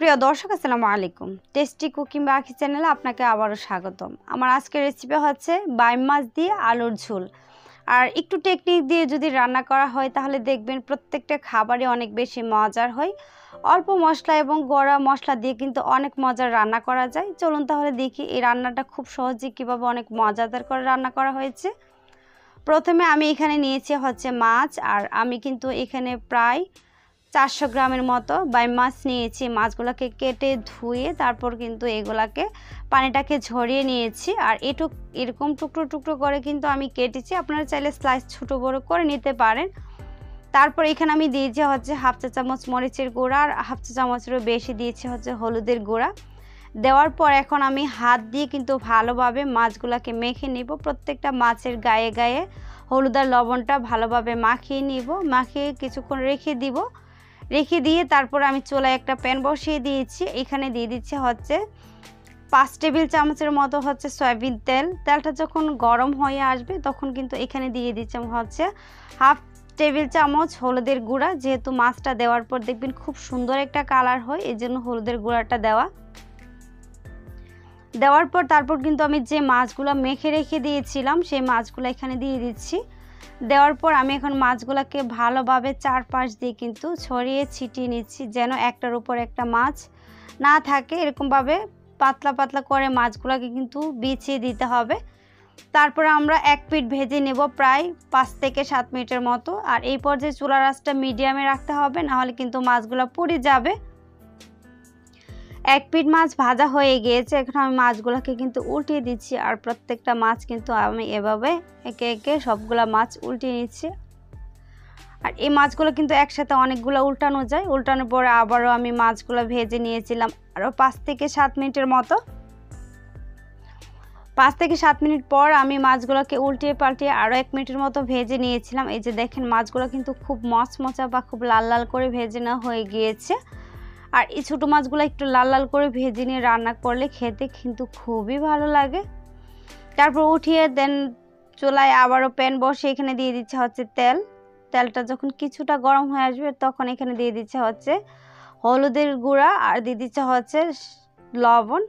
সুপ্রিয় দর্শক আসসালামু আলাইকুম। টেস্টি কুকিং বাকি চ্যানেলে আপনাকে আবারও স্বাগতম। আমার আজকের রেসিপি হচ্ছে বাইম মাছ দিয়ে আলুর ঝোল। আর একটু টেকনিক দিয়ে যদি রান্না করা হয় তাহলে দেখবেন প্রত্যেকটা খাবারই অনেক বেশি মজার হয়। অল্প মশলা এবং গরম মশলা দিয়ে কিন্তু অনেক মজার রান্না করা যায়। চলুন তাহলে দেখি এই রান্নাটা খুব সহজে কীভাবে অনেক মজাদার করে রান্না করা হয়েছে। প্রথমে আমি এখানে নিয়েছি হচ্ছে মাছ, আর আমি কিন্তু এখানে প্রায় 400 গ্রামের মতো বাইম মাছ নিয়েছি। মাছগুলোকে কেটে ধুয়ে তারপর কিন্তু এগুলাকে পানিটাকে ঝরিয়ে নিয়েছি, আর এরকম টুকরো টুকরো করে কিন্তু আমি কেটেছি। আপনারা চাইলে স্লাইস ছোটো বড়ো করে নিতে পারেন। তারপর এখানে আমি দিয়েছি হচ্ছে হাফ চা চামচ মরিচের গুঁড়া, আর হাফ চা চামচেরও বেশি দিয়েছি হচ্ছে হলুদের গুঁড়া। দেওয়ার পর এখন আমি হাত দিয়ে কিন্তু ভালোভাবে মাছগুলোকে মেখে নিব। প্রত্যেকটা মাছের গায়ে গায়ে হলুদ আর লবণটা ভালোভাবে মাখিয়ে নিব। মাখিয়ে কিছুক্ষণ রেখে দিয়ে তারপর আমি চুলায় একটা প্যান বসিয়ে দিয়েছি। এখানে দিয়ে দিচ্ছি হচ্ছে 5 টেবিল চামচের মতো হচ্ছে সয়াবিন তেল। তেলটা যখন গরম হয়ে আসবে তখন কিন্তু এখানে দিয়ে দিচ্ছি হচ্ছে হাফ টেবিল চামচ হলুদের গুঁড়া। যেহেতু মাছটা দেওয়ার পর দেখবেন খুব সুন্দর একটা কালার হয়, এই জন্য হলুদের গুঁড়াটা দেওয়ার পর তারপর কিন্তু আমি যে মাছগুলো মেখে রেখে দিয়েছিলাম সেই মাছগুলো এখানে দিয়ে দিচ্ছি। দেওয়ার পর আমি এখন মাছগুলোকে ভালোভাবে চারপাশ দিয়ে কিন্তু ছড়িয়ে ছিটিয়ে নিচ্ছি, যেন একটার উপর একটা মাছ না থাকে। এরকমভাবে পাতলা পাতলা করে মাছগুলোকে কিন্তু বিছিয়ে দিতে হবে। তারপর আমরা এক পিঠ ভেজে নেব প্রায় 5 থেকে 7 মিনিটের মতো। আর এই পর্যায়ে চুলার আঁচটা মিডিয়ামে রাখতে হবে, নাহলে কিন্তু মাছগুলো পুড়ে যাবে। এক পিঠ মাছ ভাজা হয়ে গিয়েছে। এখন আমি মাছগুলোকে কিন্তু উল্টিয়ে দিচ্ছি, আর প্রত্যেকটা মাছ কিন্তু আমি এভাবে একে একে সবগুলা মাছ উল্টিয়ে নিচ্ছি। আর এই মাছগুলো কিন্তু একসাথে অনেকগুলো উল্টানো যায়। উল্টানোর পরে আবারও আমি মাছগুলো ভেজে নিয়েছিলাম আরও 5 থেকে 7 মিনিটের মতো। 5 থেকে 7 মিনিট পর আমি মাছগুলোকে উল্টিয়ে পাল্টিয়ে আরও 1 মিনিটের মতো ভেজে নিয়েছিলাম। এই যে দেখেন মাছগুলো কিন্তু খুব মচমচা বা খুব লাল লাল করে ভেজে নেওয়া হয়ে গিয়েছে। আর এই ছোটো মাছগুলো একটু লাল লাল করে ভেজে নিয়ে রান্না করলে খেতে কিন্তু খুবই ভালো লাগে। তারপর উঠিয়ে দেন চুলায় আবারও প্যান বসে এখানে দিয়ে দিচ্ছে হচ্ছে তেলটা যখন কিছুটা গরম হয়ে আসবে তখন এখানে দিয়ে দিচ্ছে হচ্ছে হলুদের গুঁড়া, আর দিয়ে দিচ্ছে হচ্ছে লবণ।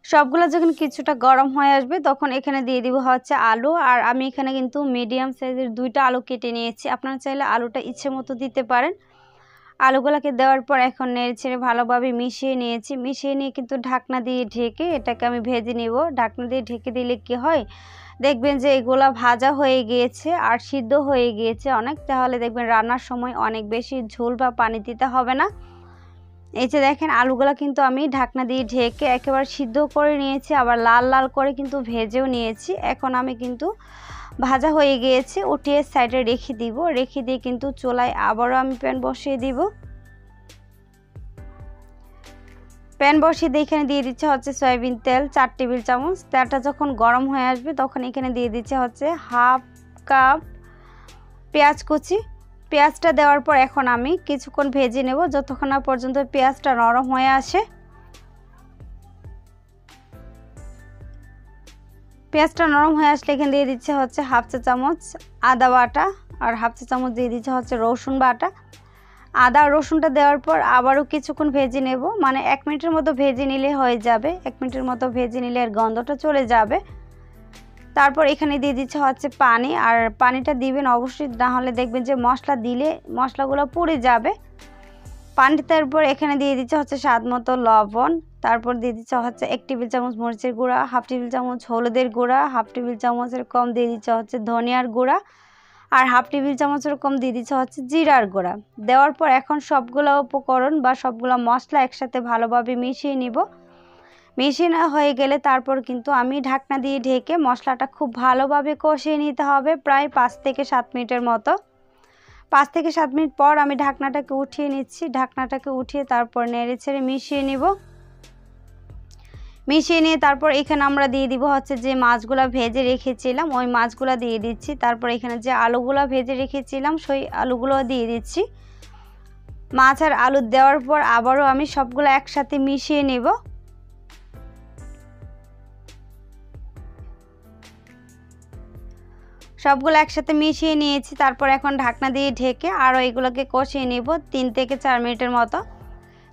সবগুলো যখন কিছুটা গরম হয়ে আসবে তখন এখানে দিয়ে দিব হচ্ছে আলু। আর আমি এখানে কিন্তু মিডিয়াম সাইজের 2টা আলু কেটে নিয়েছি। আপনারা চাইলে আলুটা ইচ্ছে মতো দিতে পারেন। আলুগুলোকে দেওয়ার পর এখন নেড়েচেড়ে ভালোভাবে মিশিয়ে নিয়েছি। মিশিয়ে নিয়ে কিন্তু ঢাকনা দিয়ে ঢেকে এটাকে আমি ভেজে নিব। ঢাকনা দিয়ে ঢেকে দিলে কি হয়, দেখবেন যে এগুলা ভাজা হয়ে গিয়েছে আর সিদ্ধ হয়ে গিয়েছে অনেক। তাহলে দেখবেন রান্নার সময় অনেক বেশি ঝোল বা পানি দিতে হবে না। এই যে দেখেন আলুগুলো কিন্তু আমি ঢাকনা দিয়ে ঢেকে একেবারে সিদ্ধ করে নিয়েছি, আবার লাল লাল করে কিন্তু ভেজেও নিয়েছি। এখন আমি কিন্তু ভাজা হয়ে গিয়েছে, উঠিয়ে সাইডে রেখে দিয়ে কিন্তু চুলায় আবারও আমি প্যান বসিয়ে দিব। প্যান বসিয়ে দিয়ে এখানে দিয়ে দিচ্ছে হচ্ছে সয়াবিন তেল 4 টেবিল চামচ। তেলটা যখন গরম হয়ে আসবে তখন এখানে দিয়ে দিচ্ছে হচ্ছে হাফ কাপ পেঁয়াজ কুচি। পেঁয়াজটা দেওয়ার পর এখন আমি কিছুক্ষণ ভেজে নেব যতক্ষণ না পর্যন্ত পেঁয়াজটা নরম হয়ে আসে। পেঁয়াজটা নরম হয়ে আসলে এখানে দিয়ে দিচ্ছে হচ্ছে হাফ চা চামচ আদা বাটা, আর হাফ চা চামচ দিয়ে দিচ্ছে হচ্ছে রসুন বাটা। আদা আর রসুনটা দেওয়ার পর আবারও কিছুক্ষণ ভেজে নেব, মানে 1 মিনিটের মতো ভেজে নিলে হয়ে যাবে। 1 মিনিটের মতো ভেজে নিলে এর গন্ধটা চলে যাবে। তারপর এখানে দিয়ে দিচ্ছে হচ্ছে পানি, আর পানিটা দিবেন অবশ্যই, না হলে দেখবেন যে মশলা দিলে মশলাগুলো পুড়ে যাবে। পানিটা তারপর এখানে দিয়ে দিচ্ছে হচ্ছে স্বাদ মতো লবণ। তারপর দিয়ে দিচ্ছে হচ্ছে 1 টেবিল চামচ মরিচের গুঁড়া, হাফ টেবিল চামচ হলুদের গুঁড়া, হাফ টেবিল চামচের কম দিয়ে দিচ্ছে হচ্ছে ধনিয়ার গুঁড়া, আর হাফ টেবিল চামচের কম দিয়ে দিচ্ছে হচ্ছে জিরার গুঁড়া। দেওয়ার পর এখন সবগুলো উপকরণ বা সবগুলো মশলা একসাথে ভালোভাবে মিশিয়ে নিব। মিশিয়ে নেওয়া হয়ে গেলে তারপর কিন্তু আমি ঢাকনা দিয়ে ঢেকে মশলাটা খুব ভালোভাবে কষিয়ে নিতে হবে প্রায় 5 থেকে 7 মিনিটের মতো। 5 থেকে 7 মিনিট পর আমি ঢাকনাটাকে উঠিয়ে নিচ্ছি। ঢাকনাটাকে উঠিয়ে তারপর নেড়েচেড়ে মিশিয়ে নিব। মিশিয়ে নিয়ে তারপর এখানে আমরা দিয়ে দিব হচ্ছে যে মাছগুলো ভেজে রেখেছিলাম ওই মাছগুলো দিয়ে দিচ্ছি। তারপর এখানে যে আলুগুলো ভেজে রেখেছিলাম সেই আলুগুলো দিয়ে দিচ্ছি। মাছ আর আলু দেওয়ার পর আবারও আমি সবগুলো একসাথে মিশিয়ে নেব। সবগুলো একসাথে মিশিয়ে নিয়েছি। তারপর এখন ঢাকনা দিয়ে ঢেকে আরও এগুলোকে কষিয়ে নেব 3 থেকে 4 মিনিটের মতো।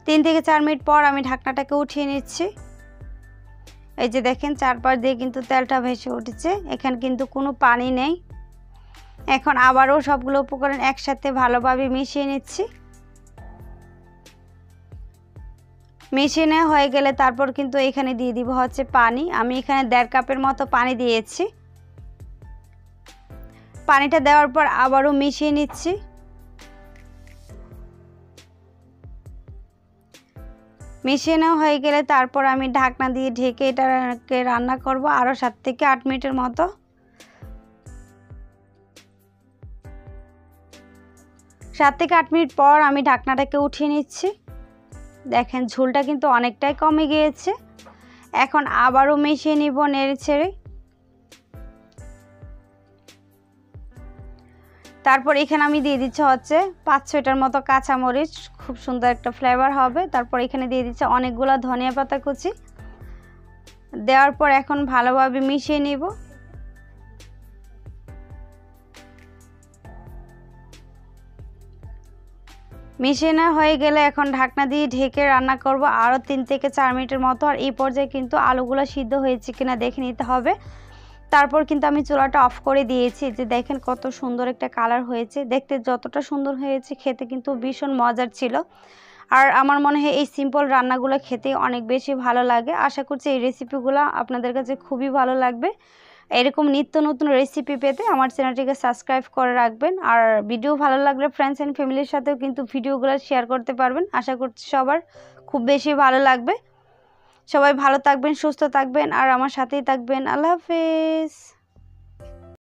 3 থেকে 4 মিনিট পর আমি ঢাকনাটাকে উঠিয়ে নিচ্ছি। এই যে দেখেন চারপাশ দিয়ে কিন্তু তেলটা ভেসে উঠেছে, এখানে কিন্তু কোনো পানি নেই। এখন আবারও সবগুলো উপকরণ একসাথে ভালোভাবে মিশিয়ে নিচ্ছি। মিশিয়ে নেওয়া হয়ে গেলে তারপর কিন্তু এখানে দিয়ে দিব হচ্ছে পানি। আমি এখানে 1.5 কাপের মতো পানি দিয়েছি। পানিটা দেওয়ার পর আবারও মিশিয়ে নিচ্ছি। মিশিয়ে নেওয়া হয়ে গেলে তারপর আমি ঢাকনা দিয়ে ঢেকে এটাকে রান্না করব আরও 7 থেকে 8 মিনিটের মতো। 7 থেকে 8 মিনিট পর আমি ঢাকনাটাকে উঠিয়ে নিচ্ছি। দেখেন ঝোলটা কিন্তু অনেকটাই কমে গিয়েছে। এখন আবারও মিশিয়ে নিব নেড়ে ছেড়ে। তারপর এখানে আমি দিয়ে দিচ্ছি হচ্ছে 5-6টার মতো কাঁচামরিচ, খুব সুন্দর একটা ফ্লেভার হবে। তারপর এখানে দিয়ে দিচ্ছি অনেকগুলো ধনিয়া পাতা কুচি। দেওয়ার পর এখন ভালোভাবে মিশিয়ে নিব। মিশিয়ে নেওয়া হয়ে গেলে এখন ঢাকনা দিয়ে ঢেকে রান্না করব আরও 3 থেকে 4 মিনিটের মতো। আর এই পর্যায়ে কিন্তু আলুগুলো সিদ্ধ হয়েছে কিনা দেখে নিতে হবে। তারপর কিন্তু আমি চুলাটা অফ করে দিয়েছি। যে দেখেন কত সুন্দর একটা কালার হয়েছে, দেখতে যতটা সুন্দর হয়েছে খেতে কিন্তু ভীষণ মজার ছিল। আর আমার মনে হয় এই সিম্পল রান্নাগুলো খেতে অনেক বেশি ভালো লাগে। আশা করছি এই রেসিপিগুলো আপনাদের কাছে খুবই ভালো লাগবে। এরকম নিত্য নতুন রেসিপি পেতে আমার চ্যানেলটিকে সাবস্ক্রাইব করে রাখবেন। আর ভিডিও ভালো লাগলে ফ্রেন্ডস অ্যান্ড ফ্যামিলির সাথেও কিন্তু ভিডিওগুলো শেয়ার করতে পারবেন। আশা করছি সবার খুব বেশি ভালো লাগবে। সবাই ভালো থাকবেন, সুস্থ থাকবেন আর আমার সাথেই থাকবেন। আল্লাহ হাফেজ।